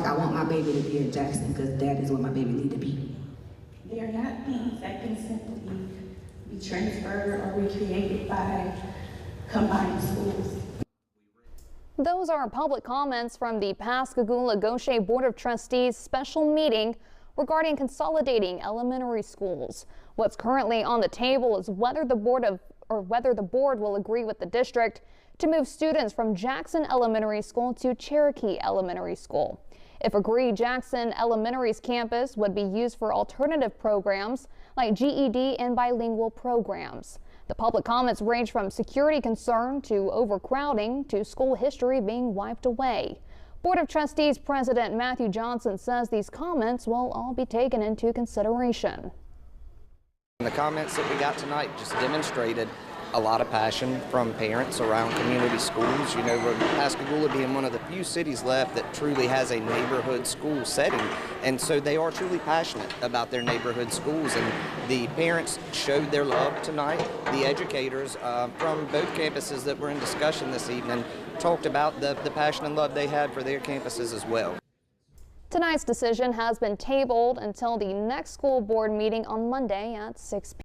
I want my baby to be at Jackson because that is where my baby need to be. They are not things that can simply be transferred or recreated by combined schools. Those are public comments from the Pascagoula-Gautier Board of Trustees special meeting regarding consolidating elementary schools. What's currently on the table is whether the board will agree with the district to move students from Jackson Elementary School to Cherokee Elementary School. If agreed, Jackson Elementary's campus would be used for alternative programs like GED and bilingual programs. The public comments range from security concern to overcrowding to school history being wiped away. Board of Trustees President Matthew Johnson says these comments will all be taken into consideration. The comments that we got tonight just demonstrated a lot of passion from parents around community schools. You know, Pascagoula being one of the few cities left that truly has a neighborhood school setting, and so they are truly passionate about their neighborhood schools, and the parents showed their love tonight. The educators from both campuses that were in discussion this evening talked about the passion and love they had for their campuses as well. Tonight's decision has been tabled until the next school board meeting on Monday at 6 p.m.